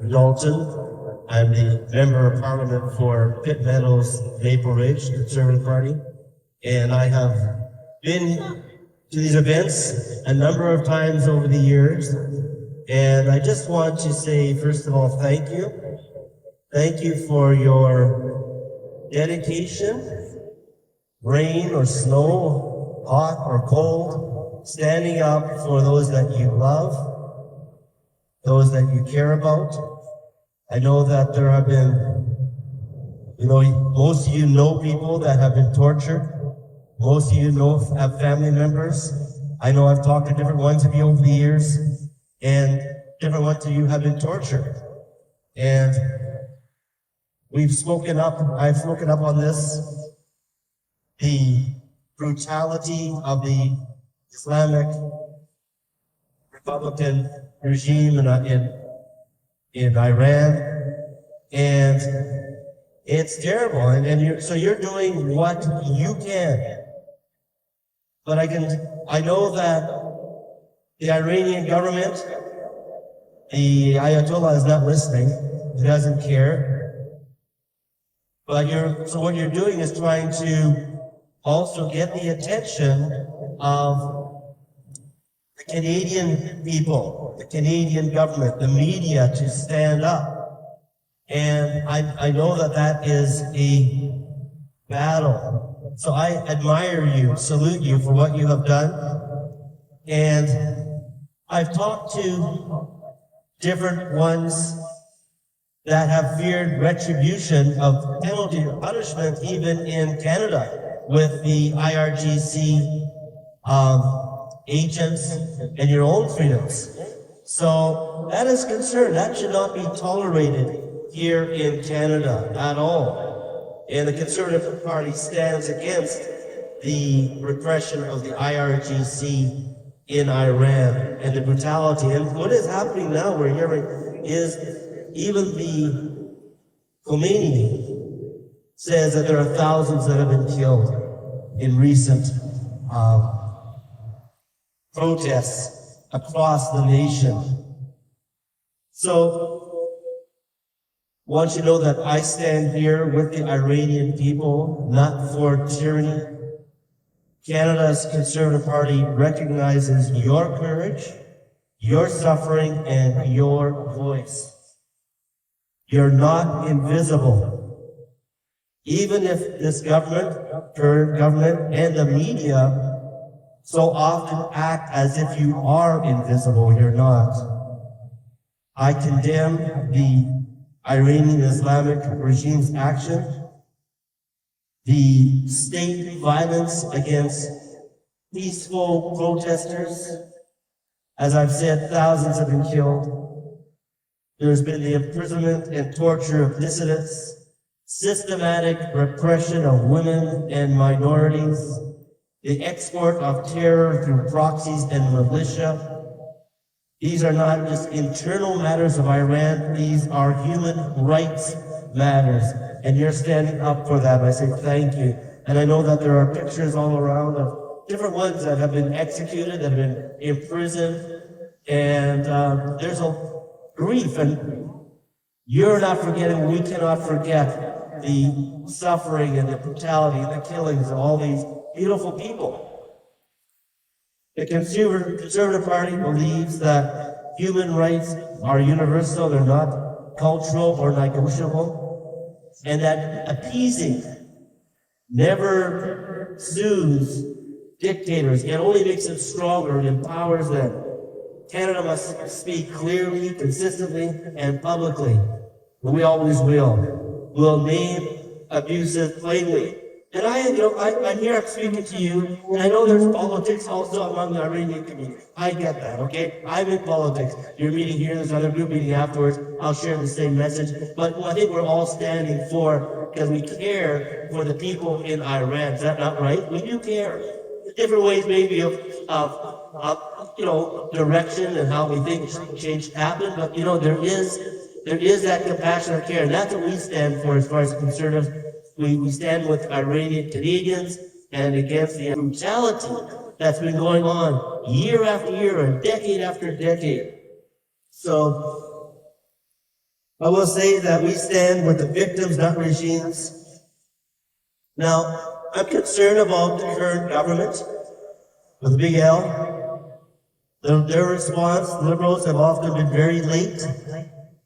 Dalton. I'm the Member of Parliament for Pitt Meadows, Maple Ridge, Conservative Party, and I have been to these events a number of times over the years, and I just want to say, first of all, thank you. Thank you for your dedication, rain or snow, hot or cold, standing up for those that you love, those that you care about. I know that there have been, most of you know people that have been tortured. Most of you have family members. I know I've talked to different ones of you over the years, and different ones of you have been tortured. And I've spoken up on this, the brutality of the Islamic Republican regime in Iran, and it's terrible. So you're doing what you can. But I know that the Iranian government, the Ayatollah is not listening. He doesn't care. So what you're doing is trying to also get the attention of the Canadian people, the Canadian government, the media to stand up. And I know that is a battle. So I admire you, salute you for what you have done. And I've talked to different ones that have feared retribution of penalty or punishment, even in Canada, with the IRGC agents and your own freedoms. So that is concerned. That should not be tolerated here in Canada at all. And the Conservative Party stands against the repression of the IRGC in Iran and the brutality. And what is happening now, we're hearing, is even the Khomeini says that there are thousands that have been killed in recent protests across the nation. So, I want you to know that I stand here with the Iranian people, not for tyranny. Canada's Conservative Party recognizes your courage, your suffering, and your voice. You're not invisible. Even if this government, current government, and the media so often act as if you are invisible, you're not. I condemn the Iranian Islamic regime's action, the state violence against peaceful protesters. As I've said, thousands have been killed. There's been the imprisonment and torture of dissidents, systematic repression of women and minorities, the export of terror through proxies and militia. These are not just internal matters of Iran, these are human rights matters. And you're standing up for that. I say thank you. And I know that there are pictures all around of different ones that have been executed, that have been imprisoned, and there's a grief. And you're not forgetting, we cannot forget the suffering and the brutality and the killings of all these beautiful people. The Conservative Party believes that human rights are universal, they're not cultural or negotiable, and that appeasing never soothes dictators. It only makes them stronger and empowers them. Canada must speak clearly, consistently, and publicly. We always will. We'll name abuses plainly. And I'm here, I'm speaking to you, and I know there's politics also among the Iranian community. I get that, okay? I'm in politics. You're meeting here, there's another group meeting afterwards. I'll share the same message. But I think we're all standing for, because we care for the people in Iran. Is that not right? We do care. Different ways maybe of direction and how we think change happen, but there is that compassionate care, and that's what we stand for as far as Conservatives. We stand with Iranian Canadians and against the brutality that's been going on year after year and decade after decade. So I will say that we stand with the victims, not regimes. Now, I'm concerned about the current government with a big L. Their response, liberals have often been very late,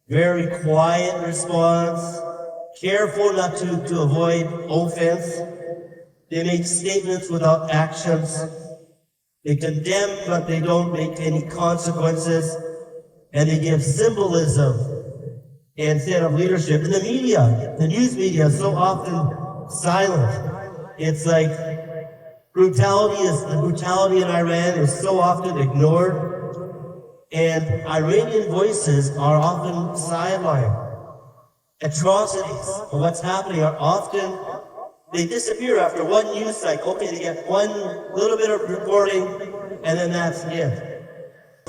very quiet response, careful not to avoid offense. They make statements without actions. They condemn, but they don't make any consequences. And they give symbolism instead of leadership. In the media, the news media is so often silent. It's like the brutality in Iran is so often ignored. And Iranian voices are often sidelined. Atrocities of what's happening are often, they disappear after one news cycle. Okay, they get one little bit of reporting, and then that's it.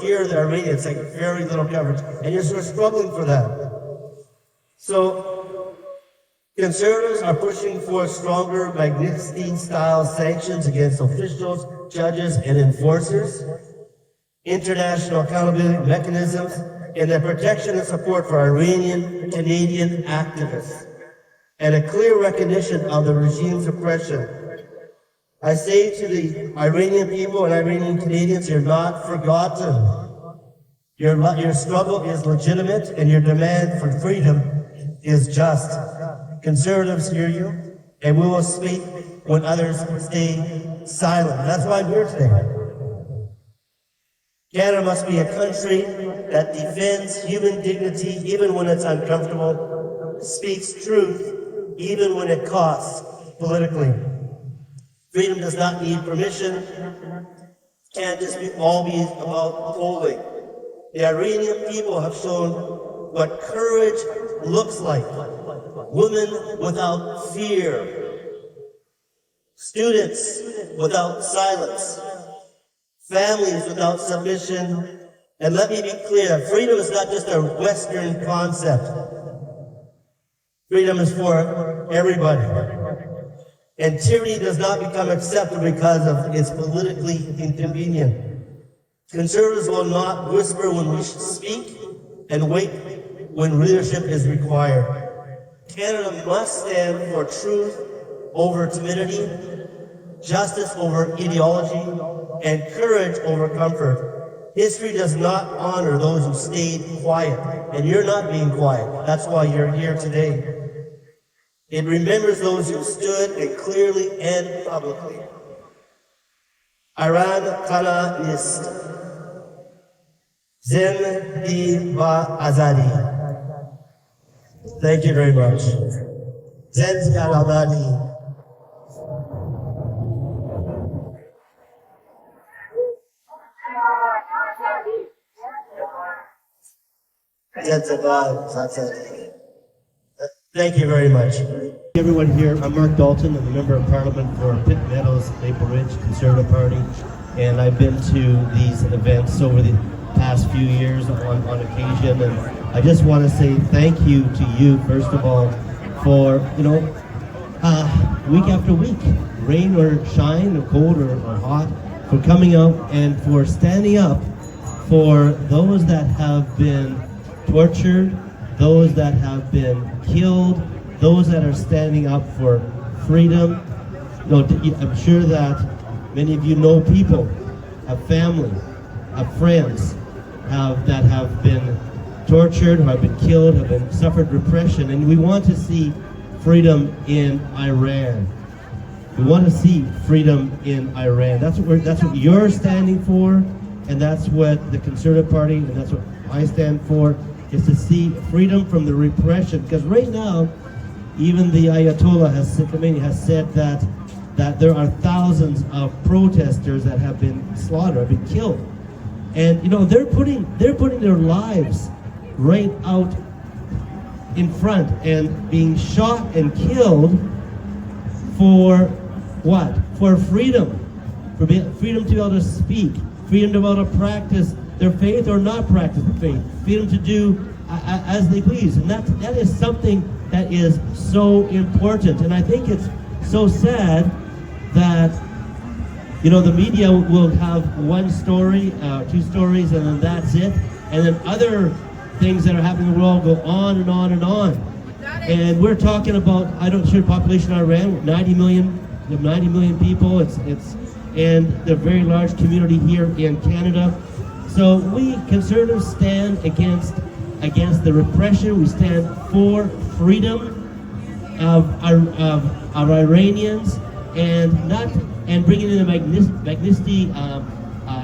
Here in Armenia, it's like very little coverage, and you're sort of struggling for that. So, conservatives are pushing for stronger Magnitsky-style sanctions against officials, judges, and enforcers, international accountability mechanisms, and the protection and support for Iranian, Canadian activists, and a clear recognition of the regime's oppression. I say to the Iranian people and Iranian Canadians, you're not forgotten. Your struggle is legitimate, and your demand for freedom is just. Conservatives hear you, and we will speak when others stay silent. That's why I'm here today. Canada must be a country that defends human dignity even when it's uncomfortable, speaks truth even when it costs politically. Freedom does not need permission. Can't just all be about polling. The Iranian people have shown what courage looks like. Women without fear. Students without silence. Families without submission. And let me be clear, freedom is not just a Western concept. Freedom is for everybody. And tyranny does not become acceptable because of it's politically inconvenient. Conservatives will not whisper when we should speak and wait when leadership is required. Canada must stand for truth over timidity, justice over ideology, and courage over comfort. History does not honor those who stayed quiet, and you're not being quiet. That's why you're here today. It remembers those who stood and clearly and publicly. Iran kana nist. Zin ba azadi. Thank you very much. Zin azadi. Thank you very much. Everyone here, I'm Marc Dalton. I'm a member of Parliament for Pitt Meadows, Maple Ridge Conservative Party, and I've been to these events over the past few years on occasion, and I just want to say thank you to you, first of all, for, week after week, rain or shine, or cold or hot, for coming out and for standing up for those that have been tortured, those that have been killed, those that are standing up for freedom. I'm sure that many of you know people, have family, have friends that have been tortured, have been killed, have been suffered repression, and we want to see freedom in Iran. We want to see freedom in Iran. That's what you're standing for, and that's what the Conservative Party, and that's what I stand for, is to see freedom from the repression. Because right now, even the Ayatollah has said that there are thousands of protesters that have been slaughtered, have been killed, and they're putting their lives right out in front and being shot and killed for what? For freedom, freedom to be able to speak, freedom to be able to practice their faith or not practice the faith, freedom to do as they please, and that is something that is so important. And I think it's so sad that the media will have one story, two stories, and then that's it, and then other things that are happening in the world go on and on and on. And we're talking about, I don't sure population of Iran, 90 million people. And the very large community here in Canada. So we conservatives stand against the repression. We stand for freedom of Iranians, and bringing in the Magnitsky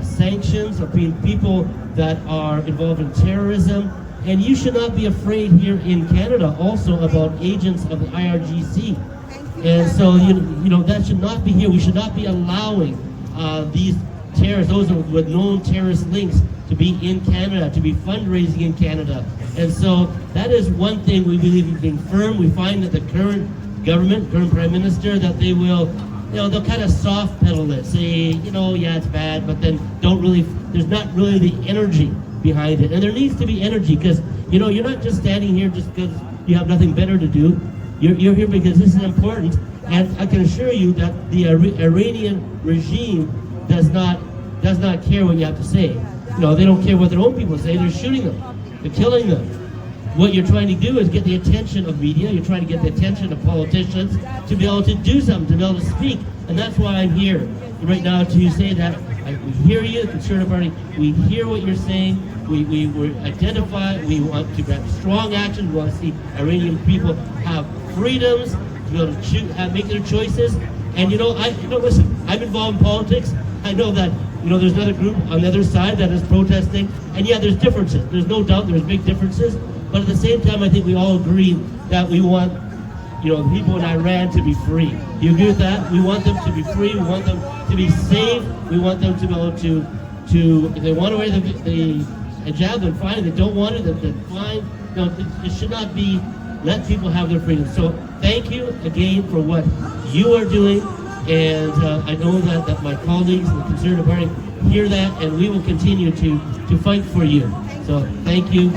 sanctions of being people that are involved in terrorism. And you should not be afraid here in Canada also about agents of the IRGC. And so you know that should not be here. We should not be allowing these terrorists, those with known terrorist links, to be in Canada, to be fundraising in Canada. And so that is one thing we believe in being firm. We find that the current government, current Prime Minister, that they will, they'll kind of soft pedal it, say, yeah, it's bad, but then there's not really the energy behind it. And there needs to be energy because, you're not just standing here just because you have nothing better to do. You're here because this is important. And I can assure you that the Iranian regime does not care what you have to say. They don't care what their own people say. They're shooting them. They're killing them. What you're trying to do is get the attention of media. You're trying to get the attention of politicians to be able to do something, to be able to speak. And that's why I'm here right now to say that we hear you, the Conservative Party. We hear what you're saying. We identify. We want to have strong action. We want to see Iranian people have freedoms to be able to choose, make their choices. And listen, I'm involved in politics. I know that there's another group on the other side that is protesting, and yeah, there's differences. There's no doubt there's big differences, but at the same time, I think we all agree that we want the people in Iran to be free. Do you agree with that? We want them to be free. We want them to be safe. We want them to be able to if they want to wear the hijab, then fine. If they don't want it, then fine. It should not be. Let people have their freedom. So thank you again for what you are doing. And I know that my colleagues in the Conservative Party hear that, and we will continue to fight for you. So thank you.